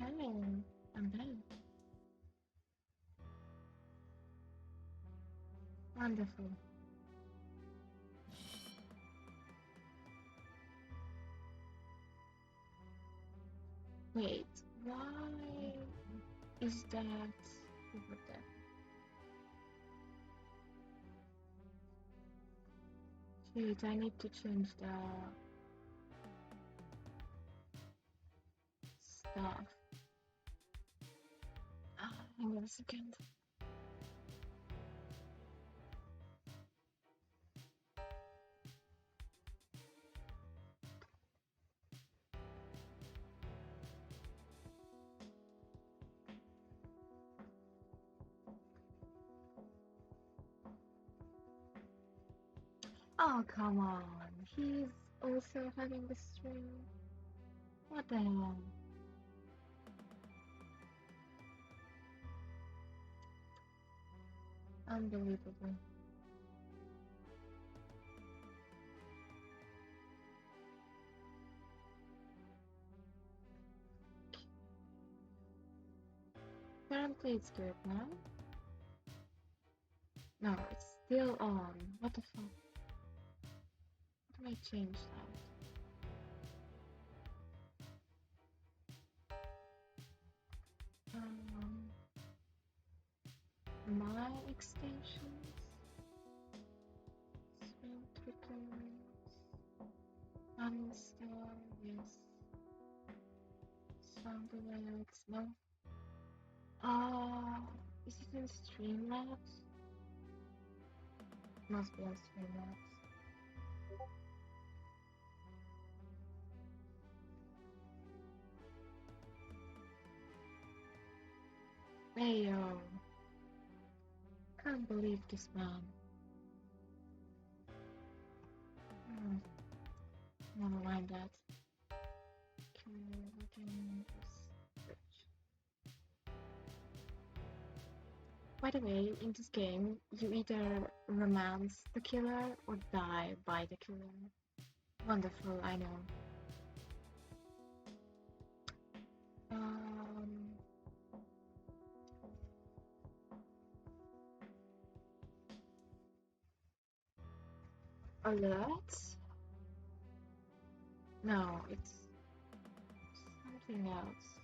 Okay, I'm done. Wonderful. Wait, why is that over there? Wait, I need to change the stuff. Hang on a second. Oh, come on. He's also having the stream. What the hell? Unbelievable. Apparently it's good now. No, it's still on. What the fuck? How do I change that? My extensions. Swim triggers. Uninstall, yes. Sound alerts, no. Is it in Streamlabs? Must be on Streamlabs. Hey yo. Can't believe this man. Hmm. Never mind that. Okay, we can switch. By the way, in this game, you either romance the killer or die by the killer. Wonderful, I know. Alert? No, it's something else.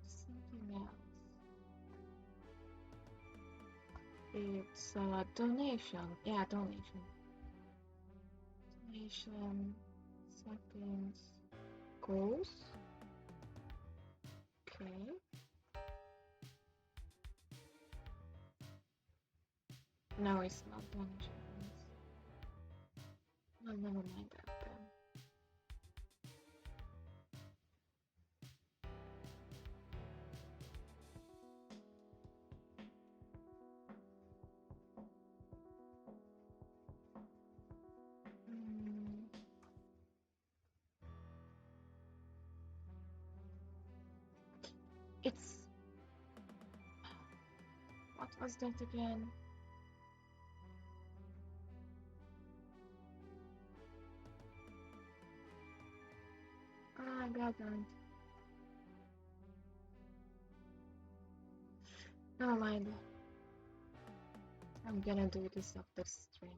Something else. It's a donation. Yeah, donation. Donation. Settings. Goals. Okay. No, it's not donation. Well, never mind that then. It's... What was that again? Ah, God damn. Never mind. I'm gonna do this after stream.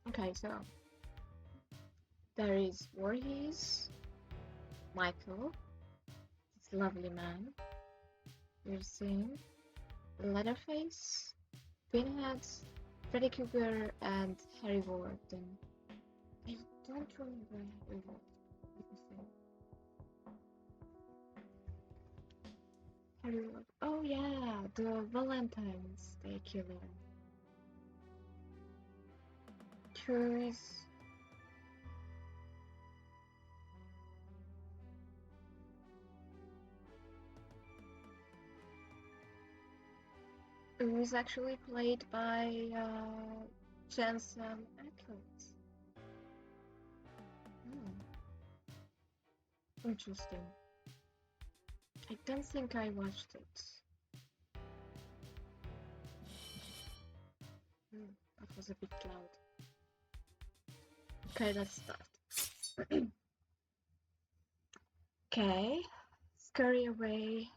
Okay, so there is Voorhees, Michael, this lovely man. You're seeing Leatherface, Pinhead, Freddy Krueger, and Harry Warden. I don't remember Harry Warden. Harry Warden. Oh yeah, the Valentine's Day killer. It was actually played by Jensen Ackles. Interesting. I don't think I watched it. That was a bit loud. Okay, let's start. Okay, scurry away,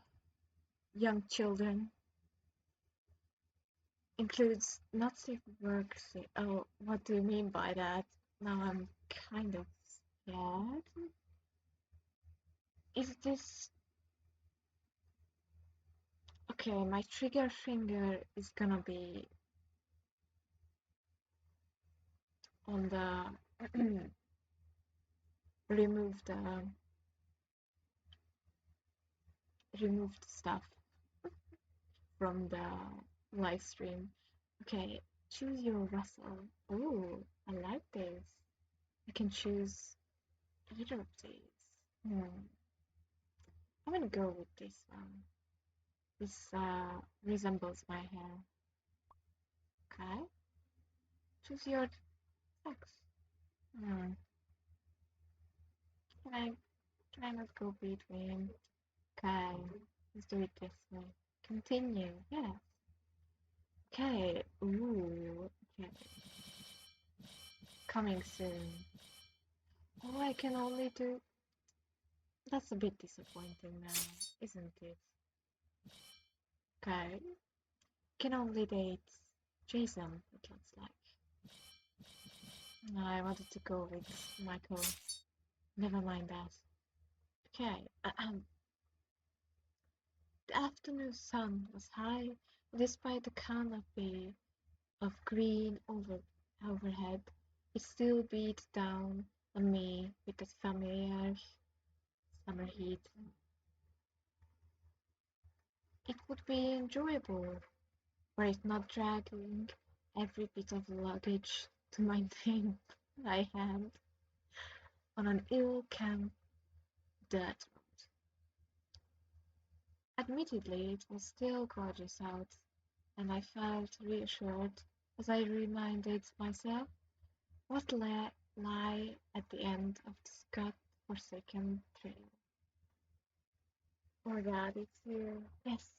young children includes not safe work. Oh, what do you mean by that? Now I'm kind of scared. Is this okay? My trigger finger is gonna be on the remove the removed stuff from the live stream. Okay, choose your vessel. Oh, I like this. I can choose either of these. Hmm. I'm gonna go with this one. This resembles my hair. Okay, choose your sex. Hmm. Can I can I not go between? Okay, let's do it this way. Continue. Yeah. Okay. Ooh. Okay. Coming soon. Oh, I can only do. That's a bit disappointing now, isn't it? Okay. Can only date Jason, it looks like. No, I wanted to go with Michael. Never mind that. Okay. The afternoon sun was high, despite the canopy of green overhead. It still beat down on me with the familiar summer heat. It would be enjoyable were it not dragging every bit of luggage to maintain my hand on an ill-kept dirt road. Admittedly, it was still gorgeous out, and I felt reassured as I reminded myself what lie at the end of this god-forsaken trail. Oh god, it's you. Yes,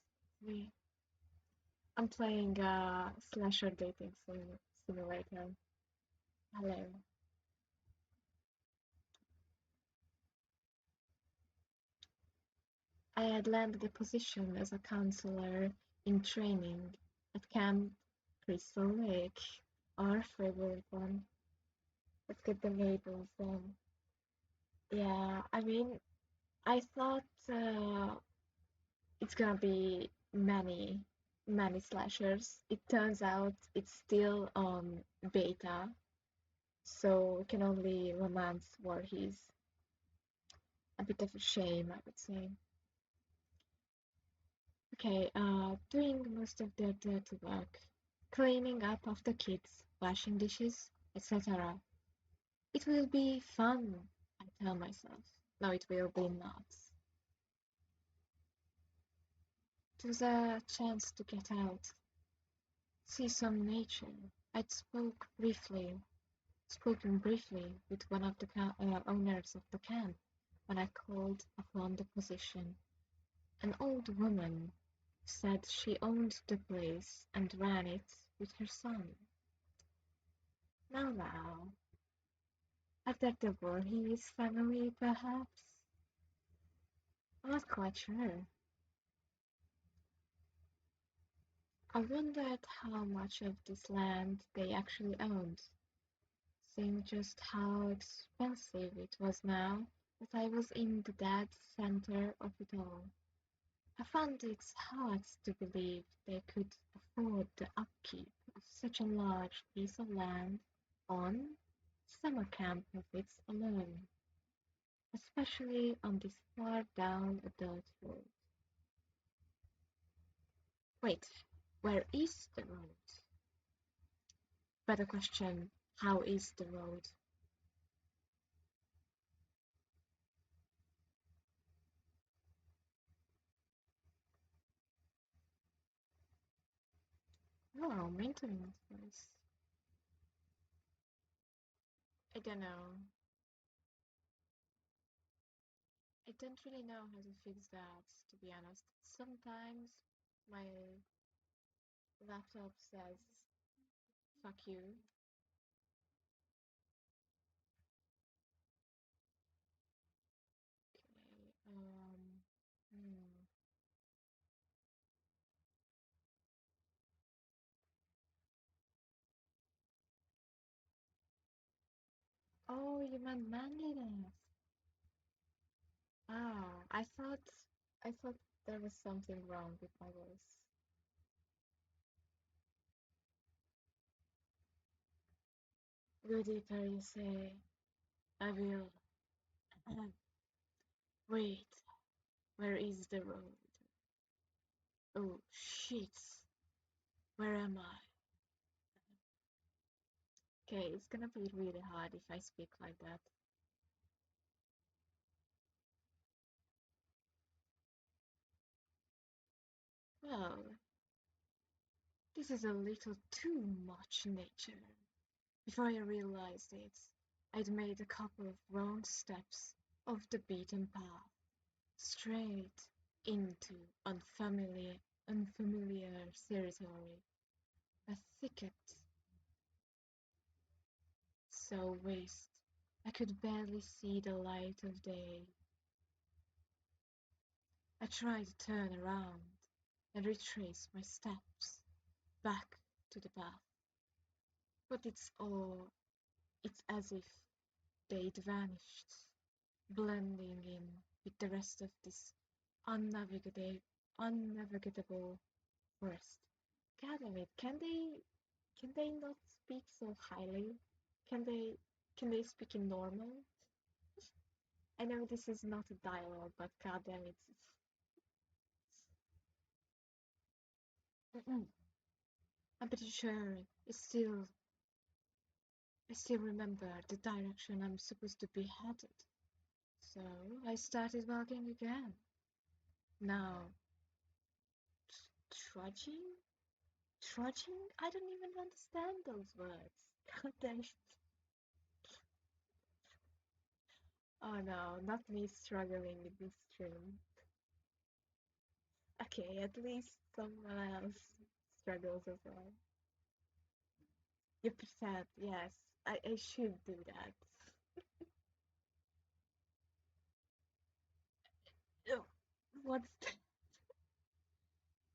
me. I'm playing a slasher dating simulator. Hello. I had landed a position as a counselor in training at Camp Crystal Lake, our favorite one. Let's get the labels then. Yeah, I mean, I thought it's gonna be many slashers. It turns out it's still on beta, so it can only romance Voorhees. A bit of a shame, I would say. Okay, doing most of the dirty work, cleaning up after kids, washing dishes, etc. It will be fun, I tell myself. No, it will be not. It was a chance to get out, see some nature. I'd spoken briefly with one of the owners of the camp when I called upon the position. An old woman said she owned the place and ran it with her son. Now, after the war, his family, perhaps? I'm not quite sure. I wondered how much of this land they actually owned, seeing just how expensive it was now that I was in the dead center of it all. I found it hard to believe they could afford the upkeep of such a large piece of land on summer camp profits alone, especially on this far down a dirt road. Wait, where is the road? Better question, how is the road? Oh, maintenance first. I don't know. I don't really know how to fix that, to be honest. Sometimes my laptop says, fuck you. Oh, you meant manliness. Oh, I thought there was something wrong with my voice. Go deeper, you say. I will. Wait, where is the road? Oh, shit. Where am I? Okay, it's gonna be really hard if I speak like that. Well, this is a little too much nature. Before I realized it, I'd made a couple of wrong steps off the beaten path, straight into unfamiliar territory, a thicket so vast I could barely see the light of day. I tried to turn around and retrace my steps back to the path, but it's as if they'd vanished, blending in with the rest of this unnavigable forest. God damn it, can they not speak so highly? Can they can they speak in normal? I know this is not a dialogue, but god damn it. Mm-mm. I'm pretty sure I still remember the direction I'm supposed to be headed. So I started walking again. Now, trudging? Trudging? I don't even understand those words. God damn it. Oh no, not me struggling with this stream. Okay, at least someone else struggles as well. You pretend, yes, I should do that. Oh, what's that?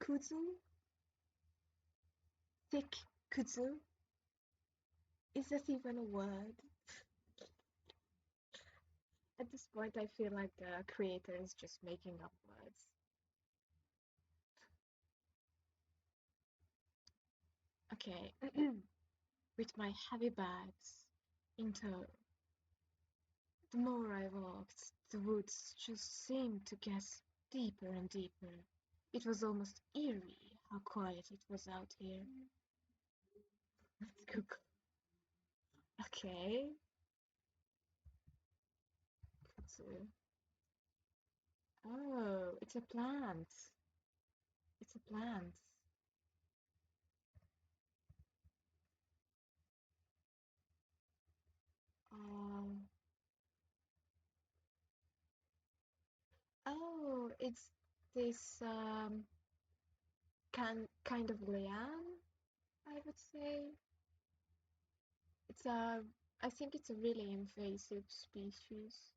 Kudzu? Thick kudzu? Is that even a word? At this point, I feel like the creator is just making up words. Okay, with my heavy bags in tow, the more I walked, the woods just seemed to get deeper and deeper. It was almost eerie how quiet it was out here. Let's Google. Okay, so oh, it's a plant. It's a plant. Um, oh, it's this kind of liane, I would say. It's a, I think it's a really invasive species.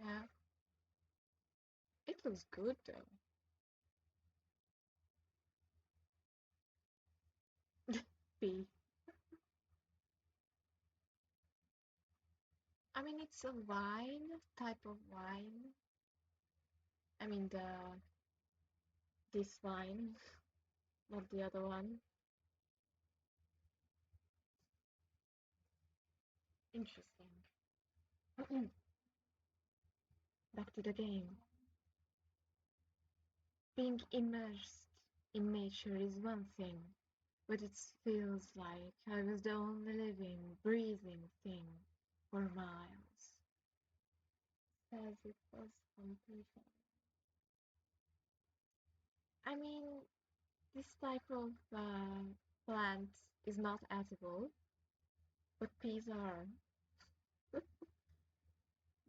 Yeah, it looks good though. B. I mean, it's a wine type of wine. I mean the this wine, not the other one. Interesting. Back to the game. Being immersed in nature is one thing, but it feels like I was the only living, breathing thing for miles. As it was completion. I mean, this type of plant is not edible, but peas are.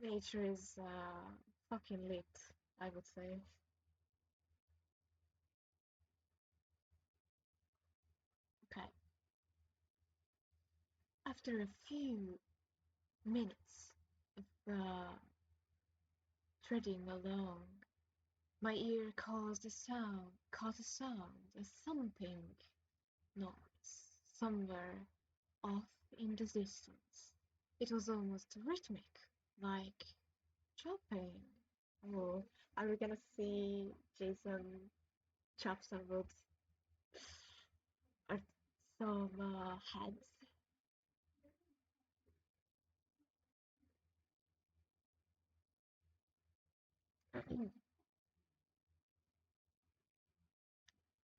Nature is fucking lit, I would say. Okay. After a few minutes of treading along, my ear caught a sound, a thumping noise somewhere off in the distance. It was almost rhythmic, like chopping. Oh, are we gonna see Jason chop some wood or some heads?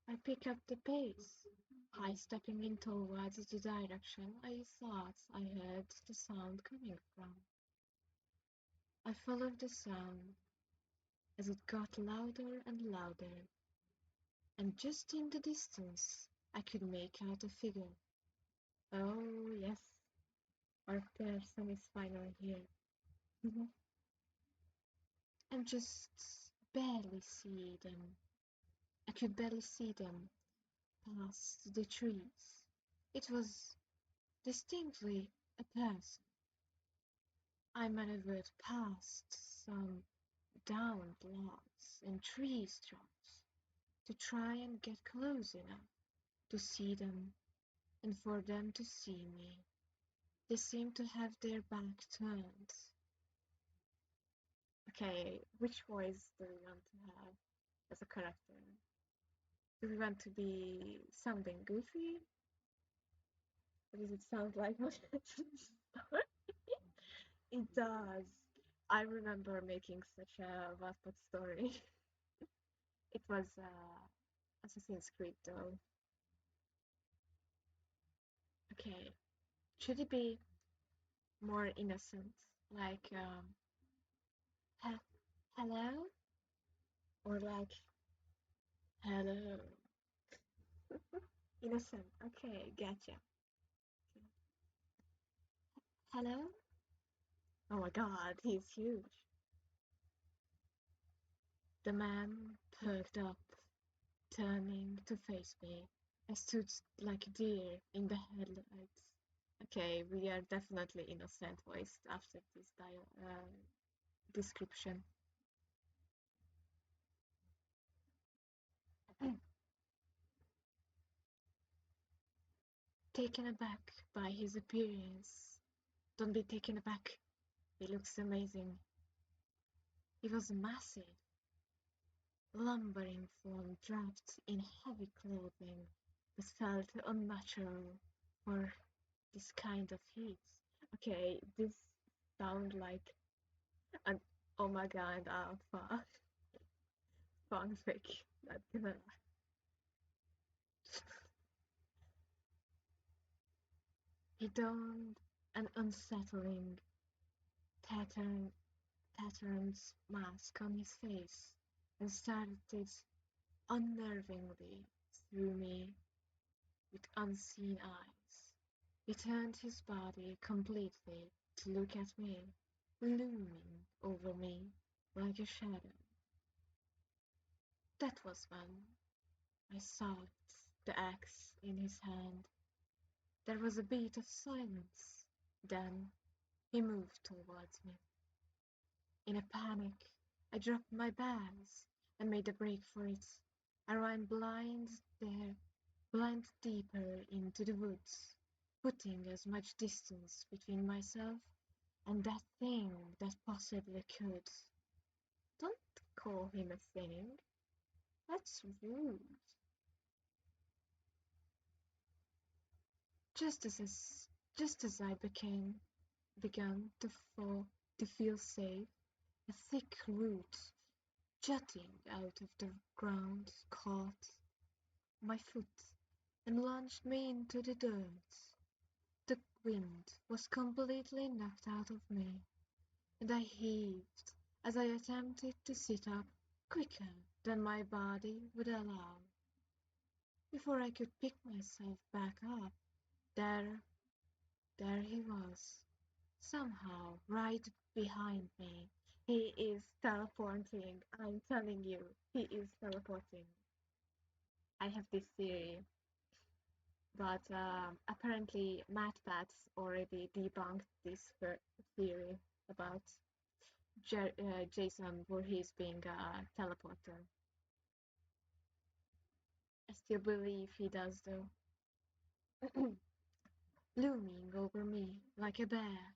I pick up the pace, high stepping in towards the direction I thought I heard the sound coming from. I followed the sound as it got louder and louder, and just in the distance I could make out a figure. Oh, yes, our person is finally here. And just barely see them. I could barely see them past the trees. It was distinctly a person. I maneuvered past some downed logs and tree trunks to try and get close enough to see them and for them to see me. They seemed to have their back turned. Okay, which voice do we want to have as a character? Do we want to be something goofy? Or does it sound like what it does? I remember making such a Wattpad story. It was Assassin's Creed though. Okay, should it be more innocent? Like, he- hello? Or like, hello? Innocent. Okay, gotcha. Hello? Oh my god, he's huge. The man perked up, turning to face me. I stood like a deer in the headlights. Okay, we are definitely innocent voiced after this description. Taken aback by his appearance. Don't be taken aback. He looks amazing. He was massive, lumbering form draped in heavy clothing that felt unnatural for this kind of heat. Okay, this sounds like an Omega and Alpha fanfic. Not gonna He donned an unsettling pattern patterned mask on his face and stared unnervingly through me with unseen eyes. He turned his body completely to look at me, looming over me like a shadow. That was when I saw the axe in his hand. There was a beat of silence. Then he moved towards me. In a panic, I dropped my bags and made a break for it. I ran blind deeper into the woods, putting as much distance between myself and that thing that possibly could. Don't call him a thing. That's rude. Just as just as I began to feel safe, a thick root jutting out of the ground caught my foot and launched me into the dirt. The wind was completely knocked out of me, and I heaved as I attempted to sit up quicker than my body would allow. Before I could pick myself back up, there, there he was, somehow right behind me. He is teleporting. I'm telling you, he is teleporting. I have this theory, but apparently MatPats already debunked this theory about Jason Voorhees being a teleporter. I still believe he does though. Looming over me like a bear,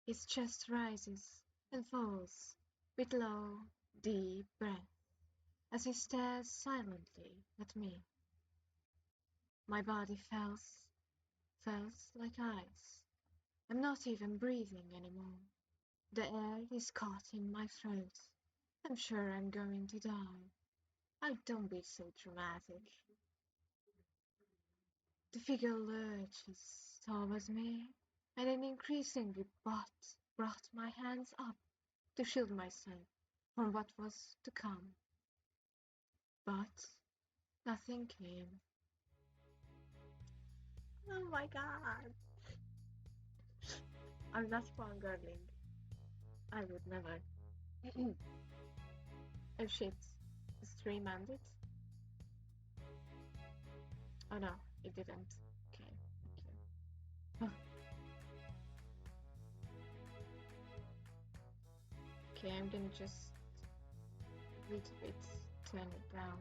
His chest rises and falls with low, deep breath as he stares silently at me. My body feels like ice. I'm not even breathing anymore. The air is caught in my throat. I'm sure I'm going to die. I don't be so dramatic. The figure lurches towards me, and an increasingly brought my hands up to shield myself from what was to come. But nothing came. Oh my god! I'm not fangirling. I would never. Oh shit. The stream ended? Oh no, it didn't. Okay, thank you. Okay, I'm gonna just a little bit turn it down.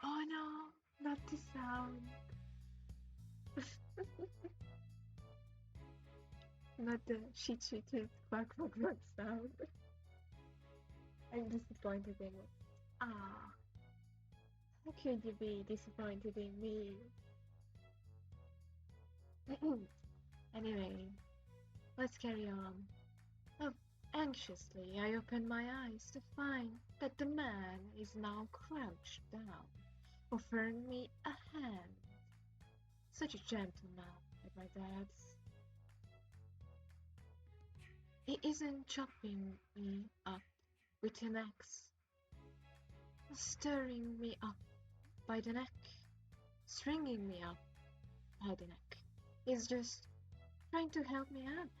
Oh no, not the sound. Not the shit shit shit quack quack quack sound. I'm disappointed in it. Ah, how could you be disappointed in me? Anyway, let's carry on. Oh, anxiously, I open my eyes to find that the man is now crouched down, offering me a hand. Such a gentleman at my dad's. He isn't chopping me up with an axe, stirring me up by the neck, stringing me up by the neck. He's just trying to help me out.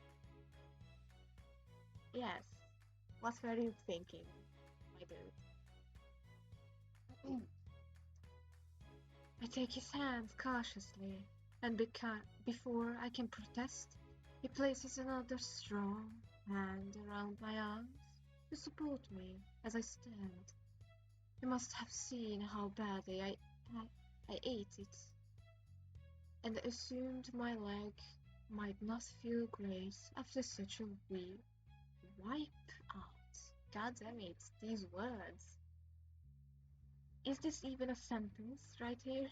Yes, what were you thinking, my dude? I take his hand cautiously, and before I can protest, he places another strong hand around my arms to support me as I stand. You must have seen how badly I ate it, and assumed my leg might not feel great after such a wee wipe out. God damn it, these words. Is this even a sentence right here?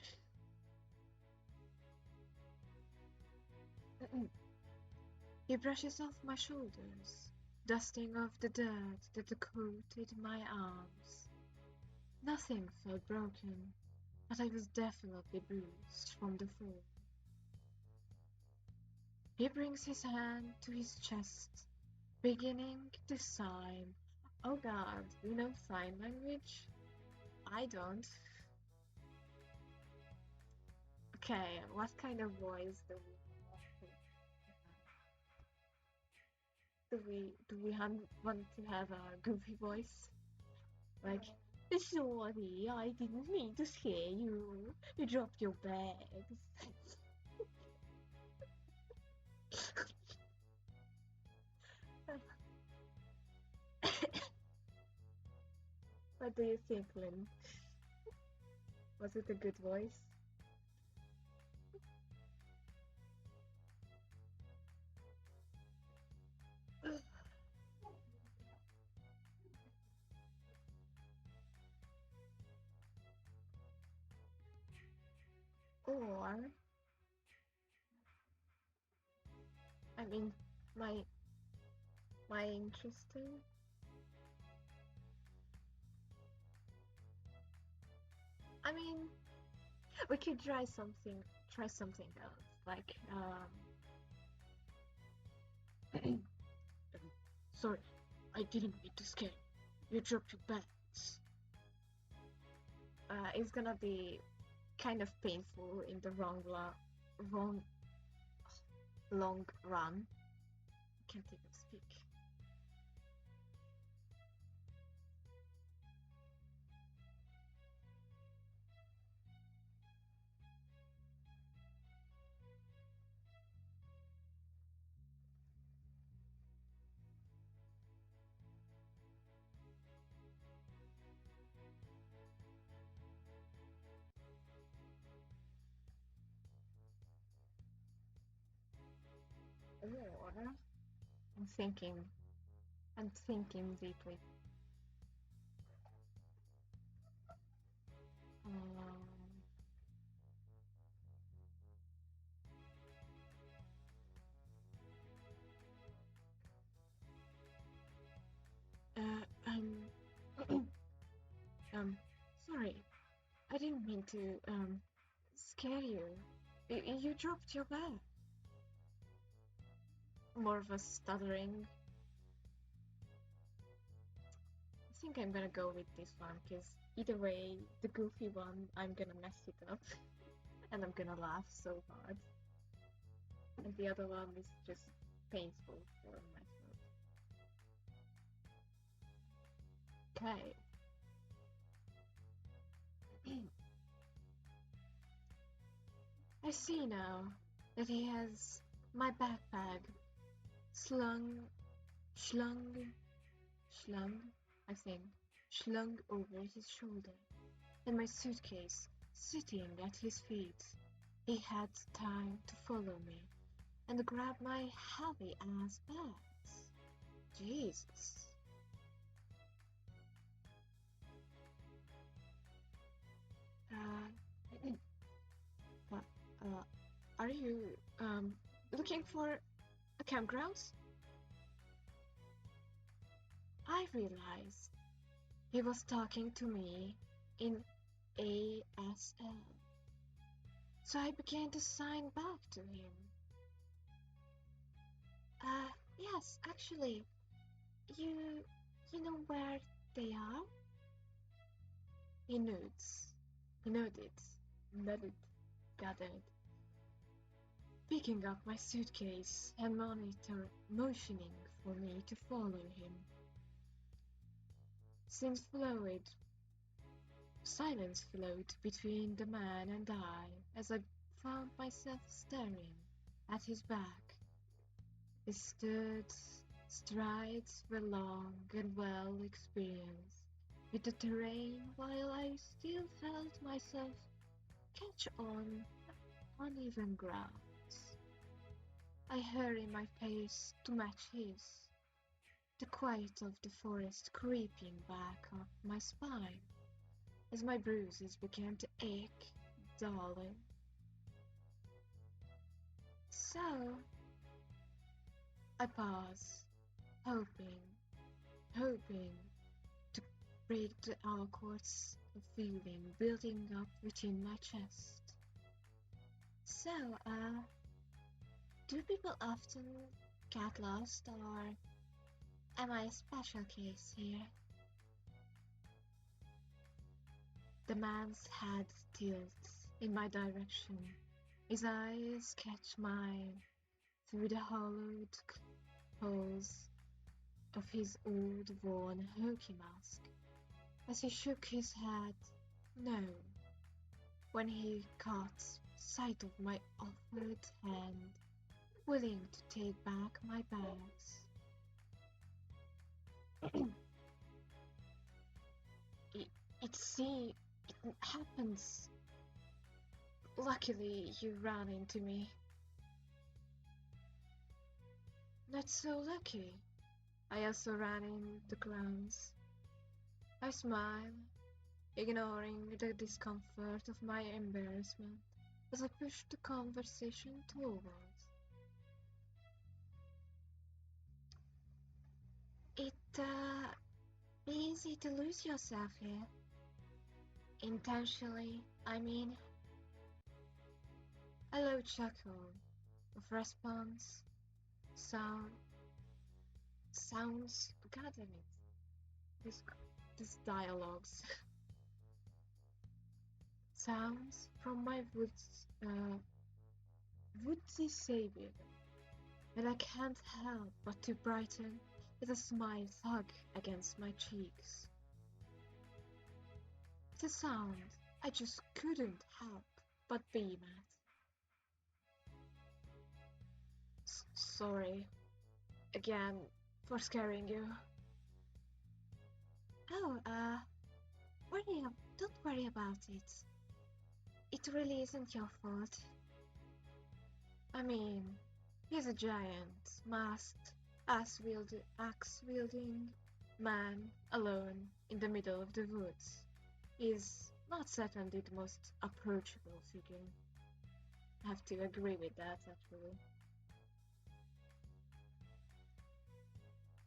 He brushes off my shoulders, dusting off the dirt that coated my arms. Nothing felt broken, but I was definitely bruised from the fall. He brings his hand to his chest, beginning to sign. Oh god, you know sign language? I don't. Okay, what kind of voice want to have a goofy voice? Like, sorry, I didn't mean to scare you. You dropped your bags. What do you think, Lynn? Was it a good voice? Or, I mean, my interesting. I mean, we could try something else. Like, sorry, I didn't mean to scare you. You dropped your bags. It's gonna be kind of painful in the wrong long run. I can't even speak. I'm thinking. I'm thinking deeply. Um, uh, um, um, sorry. I didn't mean to, scare you. You dropped your bag. More of a stuttering. I think I'm gonna go with this one, because either way, the goofy one, I'm gonna mess it up. And I'm gonna laugh so hard. And the other one is just painful for myself. Okay. I see now that he has my backpack slung, slung, slung, I think, slung over his shoulder, and my suitcase sitting at his feet. He had time to follow me and grab my heavy ass bags. Jesus. Uh, uh, uh, are you looking for a campground? I realized he was talking to me in ASL, so I began to sign back to him. Yes, actually, you you know where they are? He nods. He nodded. Nodded. Gathered. Picking up my suitcase and motioning for me to follow him. Since flowed silence flowed between the man and I as I found myself staring at his back. His strides were long and well experienced with the terrain, while I still felt myself catch on uneven grounds. I hurry my pace to match his, the quiet of the forest creeping back up my spine as my bruises began to ache dully. So I pause, hoping to break the awkward feeling building up within my chest. So, do people often get lost, or am I a special case here? The man's head tilts in my direction. His eyes catch mine through the hollowed holes of his old worn hockey mask. As he shook his head, no, when he caught sight of my offered hand, willing to take back my bags. it, it happens. Luckily, you ran into me. Not so lucky. I also ran in the grounds. I smile, ignoring the discomfort of my embarrassment as I push the conversation towards. It's easy to lose yourself here. Intentionally, I mean. A low chuckle of response, sound, sounds, god damn it, this dialogues, sounds from my woodsy savior, and I can't help but to brighten with a smile hug against my cheeks. The sound I just couldn't help but beam at. Sorry, again, for scaring you. Oh, don't worry about it. It really isn't your fault. I mean, he's a giant, masked, Axe-wielding man alone in the middle of the woods is not certainly the most approachable figure. I have to agree with that, actually.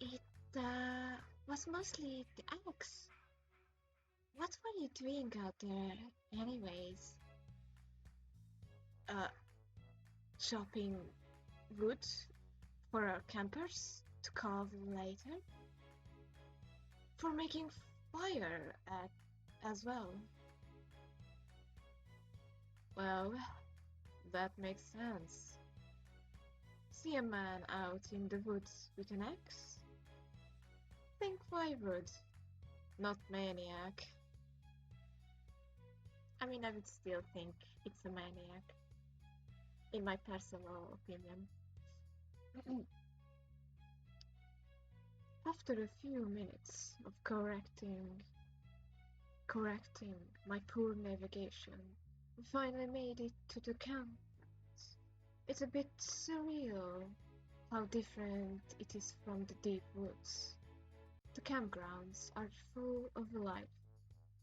It was mostly the axe. What were you doing out there, anyways? Uh, chopping wood for our campers to carve later? For making fire as well? Well, that makes sense. See a man out in the woods with an axe? Think firewood, not maniac. I mean, I would still think it's a maniac, in my personal opinion. After a few minutes of correcting my poor navigation, we finally made it to the camp. It's a bit surreal how different it is from the deep woods. The campgrounds are full of life.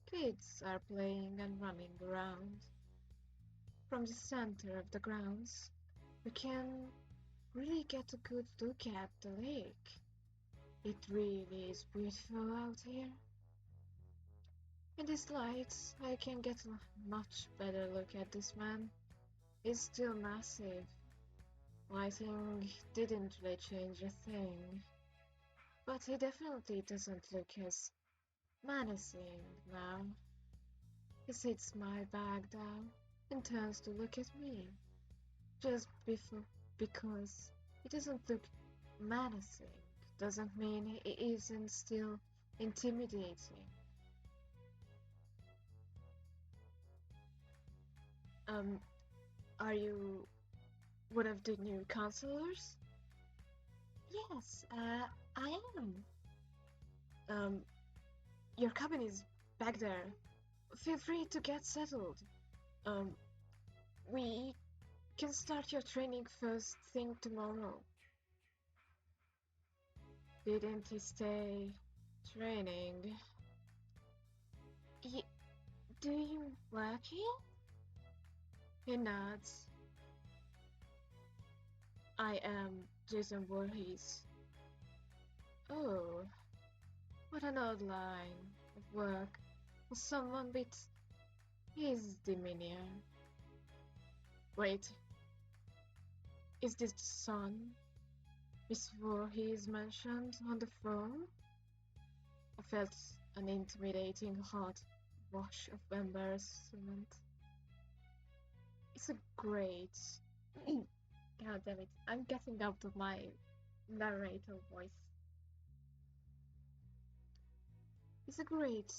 Kids are playing and running around. From the center of the grounds, we can really get a good look at the lake. It really is beautiful out here. In these lights, I can get a much better look at this man. He's still massive. Lighting didn't really change a thing. But he definitely doesn't look as menacing now. He sits my bag down and turns to look at me. Just because he doesn't look menacing doesn't mean he isn't still intimidating. Um, are you one of the new counselors? Yes, I am. Um, your cabin is back there. Feel free to get settled. Um, we can start your training first thing tomorrow. Didn't he stay training? Y do you work here? He nods. I am Jason Voorhees. Oh, what an odd line of work for someone with his demeanor. Wait, is this the son Miss Voorhees mentioned on the phone? I felt an intimidating hot wash of embarrassment. It's a great... God damn it, I'm getting out of my narrator voice. It's a great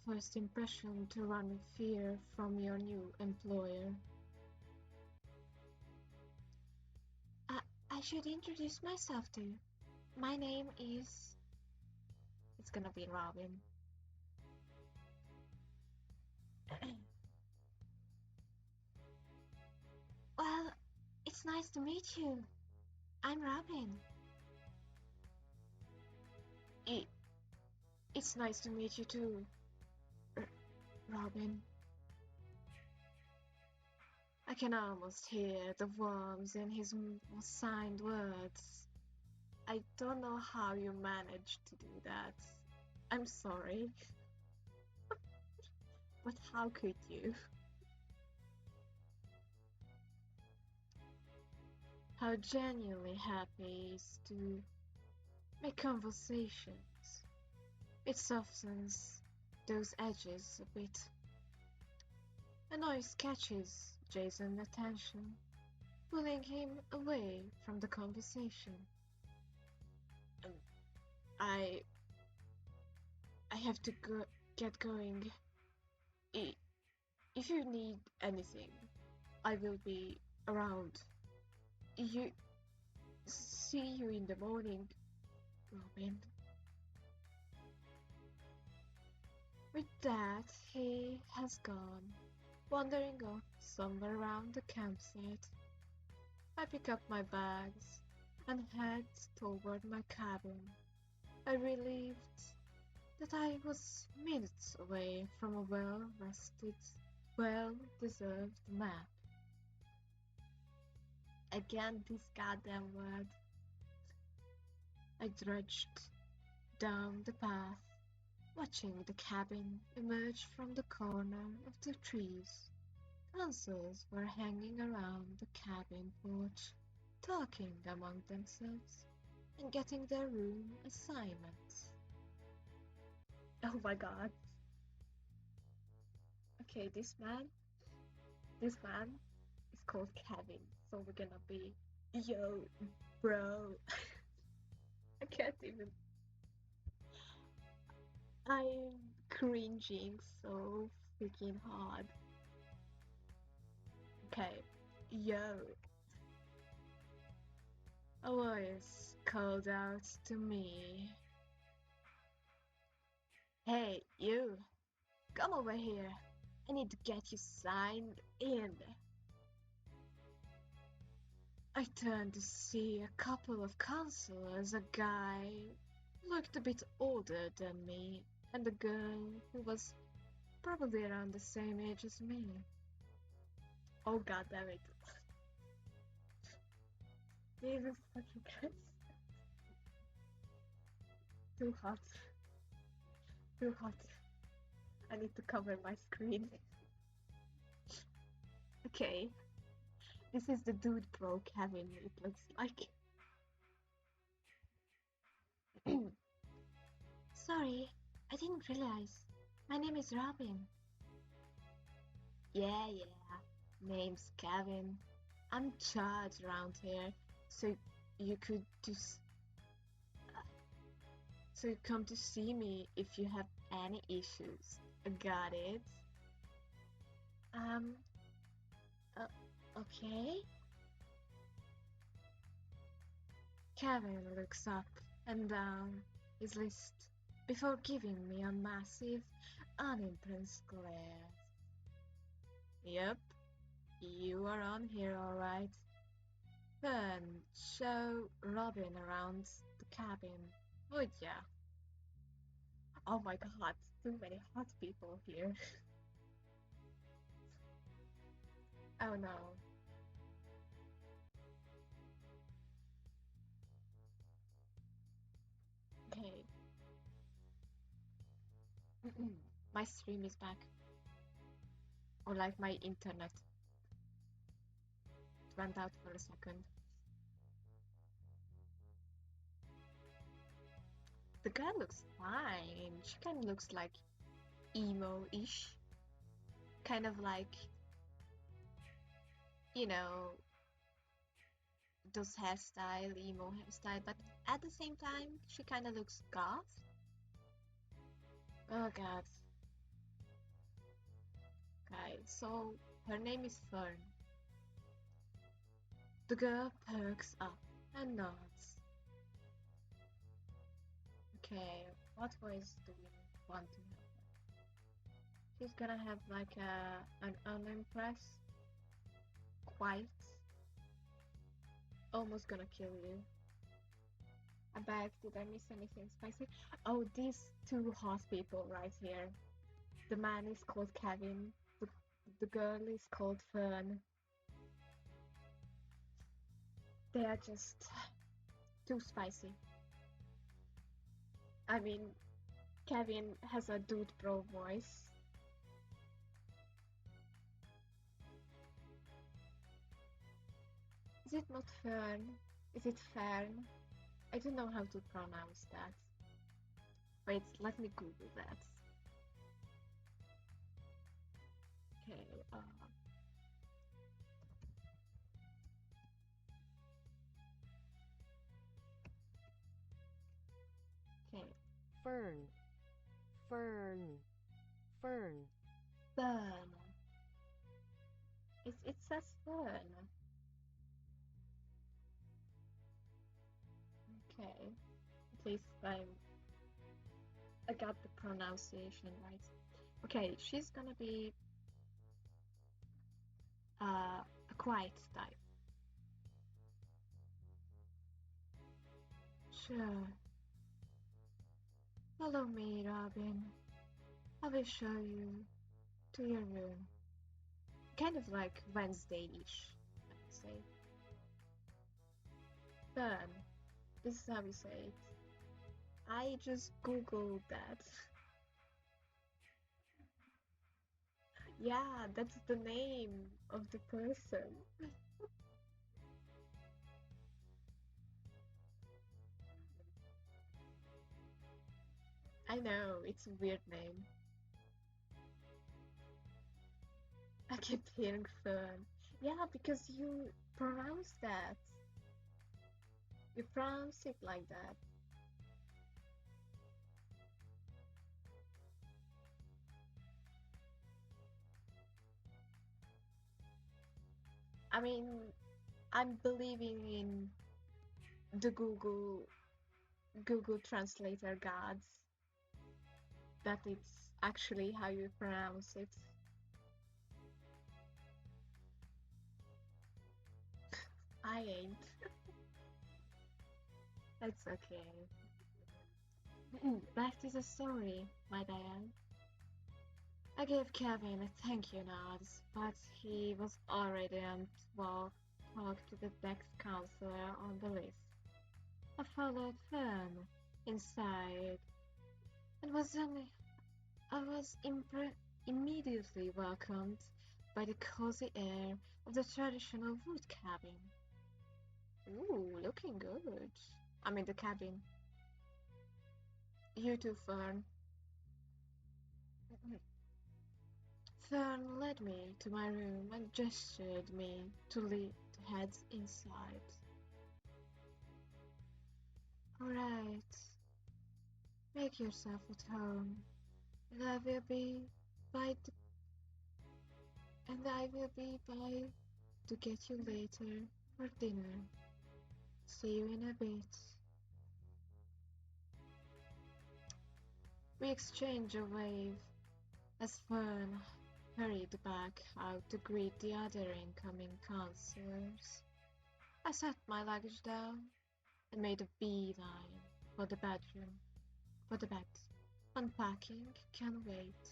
first impression to run fear from your new employer. I should introduce myself to you. My name is... It's gonna be Robin. Well, it's nice to meet you. I'm Robin. It's nice to meet you too, Robin. I can almost hear the warmth in his signed words. I don't know how you managed to do that. I'm sorry. But how could you? How genuinely happy he is to make conversations. It softens those edges a bit. A noise catches Jason's attention, pulling him away from the conversation. I have to get going. If you need anything, I will be around. See you in the morning, Robin. With that, he has gone, wandering off somewhere around the campsite. I pick up my bags and head toward my cabin. I relieved that I was minutes away from a well-rested, well-deserved nap. Again, this goddamn word. I trudged down the path, watching the cabin emerge from the corner of the trees. Consuls were hanging around the cabin porch, talking among themselves and getting their room assignments. Oh my god. Okay, this man is called Kevin, so we're gonna be, yo, bro. I can't even. I'm cringing so freaking hard. Okay, yo. A voice called out to me. Hey, you, come over here. I need to get you signed in. I turned to see a couple of counselors, a guy looked a bit older than me, and a girl who was probably around the same age as me. Oh god damn it. Jesus fucking Christ. Too hot. Too hot. I need to cover my screen. Okay. This is the dude bro Kevin, it looks like. Sorry, I didn't realize. My name is Robin. Yeah, name's Kevin. I'm charged around here, so you could just so you come to see me if you have any issues. Got it? Um, uh, okay. Kevin looks up and down his list before giving me a massive, unimpressed glare. Yep, you are on here alright. Then show Robin around the cabin, would ya? Oh my god, too many hot people here. Oh no. Okay. My stream is back. Or like my internet. It went out for a second. The girl looks fine. She kind of looks like emo-ish. Kind of like, you know, those hairstyle, emo hairstyle, but at the same time, she kind of looks goth. Oh god. Okay, so her name is Fern. The girl perks up and nods. Okay, what voice do we want to have? She's gonna have like an unimpressed, quiet, almost gonna kill you. I beg, did I miss anything spicy? Oh, these two hot people right here. The man is called Kevin, the girl is called Fern. They are just too spicy. I mean, Kevin has a dude bro voice. Is it not Fern? Is it Fern? I don't know how to pronounce that. Wait, let me Google that. Okay, okay. Fern, Fern, Fern. Fern. It says Fern. Okay. At least I got the pronunciation right. Okay, she's gonna be a quiet type. Sure. Follow me, Robin. I will show you to your room. Kind of like Wednesday-ish, I'd say. Fun. This is how we say it. I just googled that. Yeah, that's the name of the person. I know, it's a weird name. I kept hearing fun. Yeah, because you pronounce that. You pronounce it like that. I mean, I'm believing in the Google Translator gods that it's actually how you pronounce it. I ain't. It's okay. Back to the story, my Diane. I gave Kevin a thank you nod, but he was already on talk to the next counselor on the list. I followed Fern inside and I was immediately welcomed by the cozy air of the traditional wood cabin. Ooh, looking good. I'm in the cabin. You too, Fern. Fern led me to my room and gestured me to lead the heads inside. Alright, make yourself at home, and by the, I will be by to get you later for dinner. See you in a bit. We exchange a wave as Fern hurried back out to greet the other incoming counselors. I set my luggage down and made a beeline for the bedroom, for the bed. Unpacking can wait.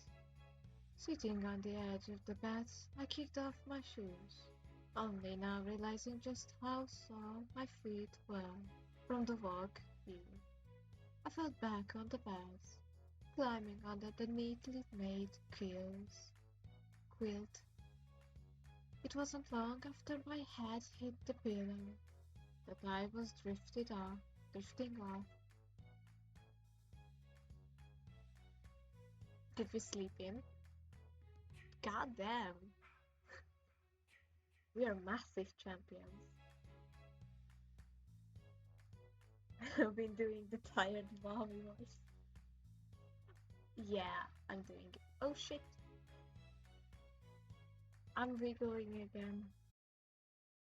Sitting on the edge of the bed, I kicked off my shoes, only now realizing just how sore my feet were from the walk here. I fell back on the bed, climbing under the neatly made quilt. It wasn't long after my head hit the pillow that I was drifting off. Did we sleep in? God damn, we are massive champions. I've been doing the tired mommy voice. Yeah, I'm doing it. Oh shit, I'm wiggling again.